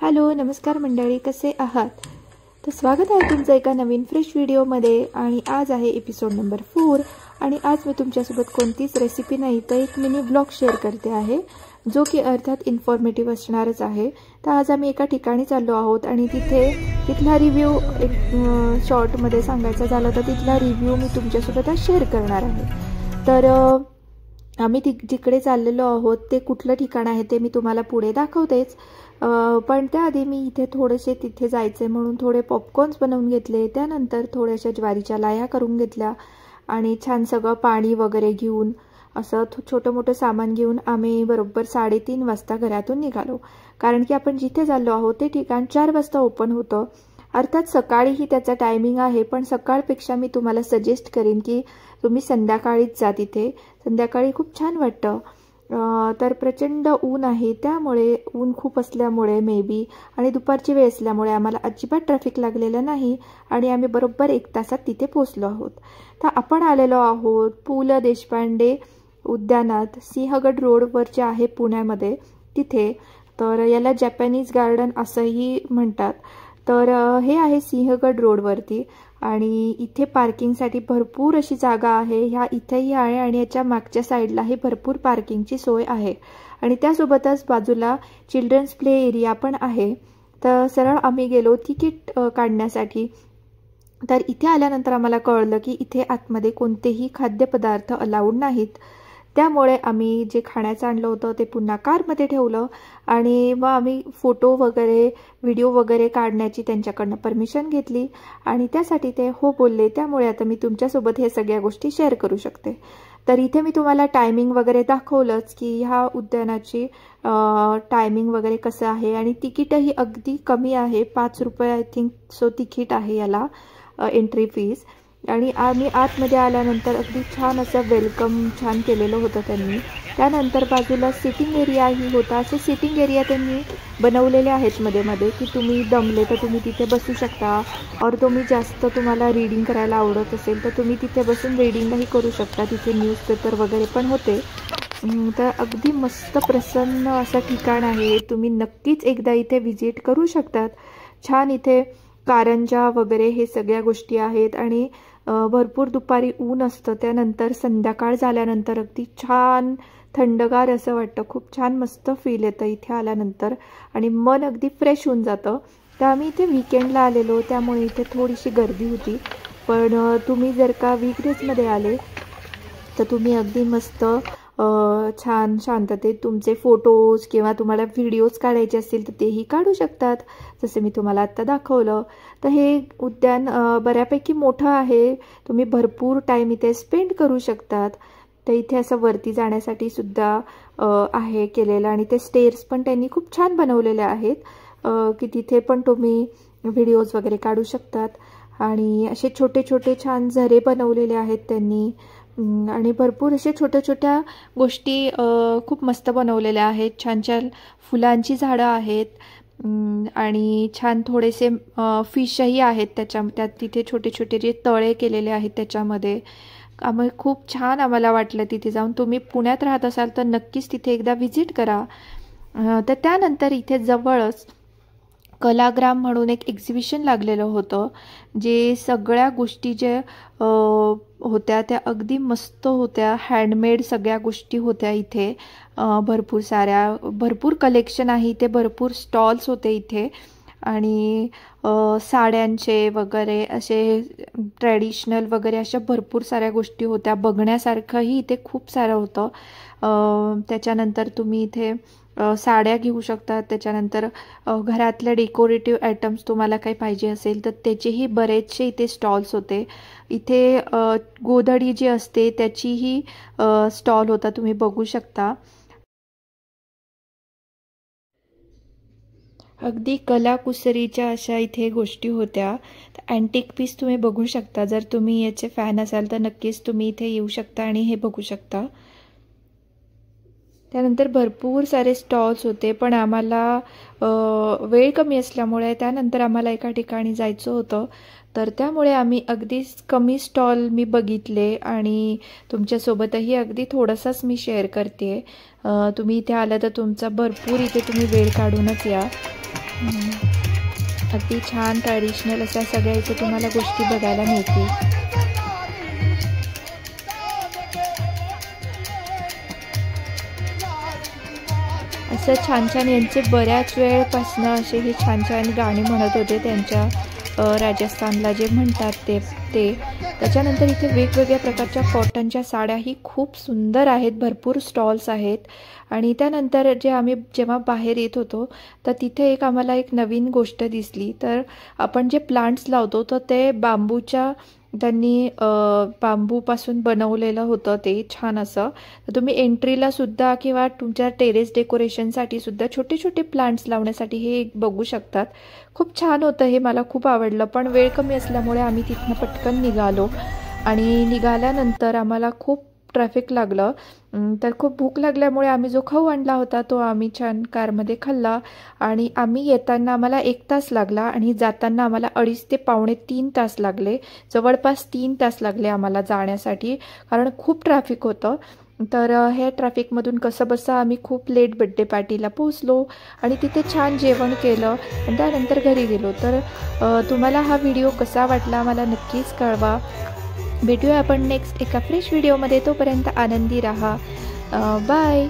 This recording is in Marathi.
हॅलो नमस्कार मंडळी, कसे आहात? तर स्वागत आहे तुमचं एका नवीन फ्रेश व्हिडिओमध्ये. आणि आज आहे एपिसोड नंबर 4 आणि आज मी तुमच्यासोबत कोणतीच रेसिपी नाही तर एक मिनी ब्लॉग शेअर करते आहे, जो की अर्थात इन्फॉर्मेटिव्ह असणारच आहे. तर आज आम्ही एका ठिकाणी चाललो आहोत आणि तिथला रिव्ह्यू एक शॉर्टमध्ये सांगायचं झालं तर तिथला रिव्ह्यू मी तुमच्यासोबत आज शेअर करणार आहे. तर आम्ही जिकडे चाललेलो आहोत ते कुठलं ठिकाण आहे ते मी तुम्हाला पुढे दाखवतेच. पण त्याआधी मी इथे थोडेसे तिथे जायचे म्हणून थोडे पॉपकॉर्न्स बनवून घेतले. त्यानंतर थोड्याशा ज्वारीच्या लाह्या करून घेतल्या आणि छान सगळं पाणी वगैरे घेऊन असं छोटं मोठं सामान घेऊन आम्ही बरोबर 3:30 वाजता घरातून निघालो. कारण की आपण जिथे चाललो आहोत ते ठिकाण 4 वाजता ओपन होतं. अर्थात सकाळीही त्याचा टायमिंग आहे, पण सकाळपेक्षा मी तुम्हाला सजेस्ट करेन की तुम्ही संध्याकाळीच जा. तिथे संध्याकाळी खूप छान वाटतं. तर प्रचंड ऊन आहे, त्यामुळे ऊन खूप असल्यामुळे मे बी आणि दुपारची वेळ असल्यामुळे आम्हाला अजिबात ट्रॅफिक लागलेलं नाही आणि आम्ही बरोबर 1 तासात तिथे पोहोचलो आहोत. तर आपण आलेलो आहोत पु ल देशपांडे उद्यानात, सिंहगड रोडवर जे आहे पुण्यामध्ये तिथे. तर याला जॅपनीज गार्डन असंही म्हणतात. तर हे आहे सिंहगड रोडवरती आणि इथे पार्किंगसाठी भरपूर अशी जागा आहे. ह्या इथेही आहे आणि याच्या मागच्या साईडलाही भरपूर पार्किंगची सोय आहे आणि त्यासोबतच बाजूला चिल्ड्रन्स प्ले एरिया पण आहे. तर सरळ आम्ही गेलो तिकीट काढण्यासाठी. तर इथे आल्यानंतर आम्हाला कळलं की इथे आतमध्ये कोणतेही खाद्यपदार्थ अलाउड नाहीत. त्यामुळे आम्ही जे खाण्याचं आणलं होतं ते पुन्हा कारमध्ये ठेवलं आणि मग आम्ही फोटो वगैरे व्हिडिओ वगैरे काढण्याची त्यांच्याकडनं परमिशन घेतली आणि त्यासाठी ते हो बोलले. त्यामुळे आता मी तुमच्यासोबत हे सगळ्या गोष्टी शेअर करू शकते. तर इथे मी तुम्हाला टायमिंग वगैरे दाखवलंच की ह्या उद्यानाची टायमिंग वगैरे कसं आहे आणि तिकीटही अगदी कमी आहे. 5 रुपये आय थिंक सो तिकीट आहे याला एंट्री फीज. आणि आम्ही आतमध्ये आल्यानंतर अगदी छान असं वेलकम छान केलेलं होतं त्यांनी. त्यानंतर बाजूला सिटिंग एरियाही होता. असे सिटिंग एरिया त्यांनी बनवलेले आहेत मध्ये की तुम्ही दमले तर तुम्ही तिथे बसू शकता और तुम्हाला रीडिंग करायला आवडत असेल तर तुम्ही तिथे बसून रीडिंगही करू शकता. तिथे न्यूजपेपर वगैरे पण होते. तर अगदी मस्त प्रसन्न असं ठिकाण आहे. तुम्ही नक्कीच एकदा इथे व्हिजिट करू शकतात. छान इथे कारंजा वगैरे हे सगळ्या गोष्टी आहेत आणि भरपूर दुपारी ऊन असतं. त्यानंतर संध्याकाळ झाल्यानंतर अगदी छान थंडगार असं वाटतं. खूप छान मस्त फील येतं इथे आल्यानंतर आणि मन अगदी फ्रेश होऊन जातं. तर आम्ही इथे वीकेंडला आलेलो त्यामुळे इथे थोडीशी गर्दी होती. पण तुम्ही जर का वीकडेजमध्ये आले तर तुम्ही अगदी मस्त छान शांततेत तुमचे फोटोज किंवा तुम्हाला व्हिडिओज काढायचे असतील तर तेही काढू शकतात, जसे मी तुम्हाला आत्ता दाखवलं. तर हे उद्यान बऱ्यापैकी मोठं आहे. तुम्ही भरपूर टाईम इथे स्पेंड करू शकतात. तर इथे असं वरती जाण्यासाठी सुद्धा आहे केलेलं आणि ते स्टेअर्स पण त्यांनी खूप छान बनवलेले आहेत की तिथे पण तुम्ही व्हिडिओज वगैरे काढू शकतात. आणि असे छोटे छोटे छान झरे बनवलेले आहेत त्यांनी आणि भरपूर अशा छोट्या छोट्या गोष्टी खूप मस्त बनवलेल्या आहेत. छान छान फुलांची झाडं आहेत आणि छान थोडेसे फिशही आहेत त्यात तिथे छोटे छोटे जे तळे केलेले आहेत त्याच्यामध्ये. खूप छान आम्हाला वाटलं तिथे जाऊन. तुम्ही पुण्यात राहत असाल तर नक्कीच तिथे एकदा व्हिजिट करा. तर त्यानंतर इथे जवळच कलाग्राम म्हणून एक एक्झिबिशन लागलेलं होतं, जे सगळ्या गोष्टी जे होत्या त्या अगदी मस्त होत्या. हँडमेड सगळ्या गोष्टी होत्या इथे. भरपूर कलेक्शन आहे इथे. भरपूर स्टॉल्स होते इथे आणि साड्यांचे वगैरे असे ट्रॅडिशनल वगैरे अशा भरपूर साऱ्या गोष्टी होत्या. बघण्यासारखंही इथे खूप सारं होतं. त्याच्यानंतर तुम्ही इथे साड्या घेऊ शकतात. त्याच्यानंतर घरातल्या डेकोरेटिव्ह आयटम्स तुम्हाला काही पाहिजे असेल तर त्याचेही बरेचसे इथे स्टॉल्स होते. इथे गोधडी जी असते त्याचीही स्टॉल होता, तुम्ही बघू शकता. अगदी कलाकुसरीच्या अशा इथे गोष्टी होत्या. अँटिक पीस तुम्ही बघू शकता. जर तुम्ही याचे फॅन असाल तर नक्कीच तुम्ही इथे येऊ शकता आणि हे बघू शकता. त्यानंतर भरपूर सारे स्टॉल्स होते, पण आम्हाला वेळ कमी असल्यामुळे त्यानंतर आम्हाला एका ठिकाणी जायचं होतं. तर त्यामुळे आम्ही अगदीच कमी स्टॉल मी बघितले आणि तुमच्यासोबतही अगदी थोडंसंच मी शेअर करते. तुम्ही इथे आलं तर तुमचा भरपूर इथे तुम्ही वेळ काढूनच या. अगदी छान ट्रॅडिशनल अशा सगळ्या इथे तुम्हाला गोष्टी बघायला मिळतील. असं छान छान यांचे बऱ्याच वेळपासनं असे हे छान छान गाणी म्हणत होते त्यांच्या राजस्थानला जे म्हणतात ते. त्याच्यानंतर इथे वेगवेगळ्या प्रकारच्या कॉटनच्या साड्याही खूप सुंदर आहेत, भरपूर स्टॉल्स आहेत. आणि त्यानंतर आम्ही जेव्हा बाहेर येत होतो तर तिथे आम्हाला एक नवीन गोष्ट दिसली. तर आपण जे प्लांट्स लावतो तर ते त्यांनी बांबूपासून बनवलेलं होतं ते छान असं. तर तुम्ही एंट्रीला सुद्धा किंवा तुमच्या टेरेस डेकोरेशनसाठी सुद्धा छोटे छोटे प्लांट्स लावण्यासाठी हे बघू शकतात. खूप छान होतं हे, मला खूप आवडलं. पण वेळ कमी असल्यामुळे आम्ही तिथनं पटकन निघालो आणि निघाल्यानंतर आम्हाला खूप ट्रॅफिक लागलं. तर खूप भूक लागल्यामुळे आम्ही जो खाऊ आणला होता तो आम्ही छान कारमध्ये खाल्ला. आणि आम्ही येताना आम्हाला 1 तास लागला आणि जाताना आम्हाला 2.5 ते पावणे 3 तास लागले. जवळपास 3 तास लागले आम्हाला जाण्यासाठी, कारण खूप ट्रॅफिक होतं. तर हे ट्रॅफिकमधून कसंबसं आम्ही खूप लेट बड्डे पार्टीला पोहोचलो आणि तिथे छान जेवण केलं आणि त्यानंतर घरी गेलो. तर तुम्हाला हा व्हिडिओ कसा वाटला मला नक्कीच कळवा. भेटूया आपण नेक्स्ट एका फ्रेश व्हिडिओमध्ये. तोपर्यंत आनंदी राहा. बाय.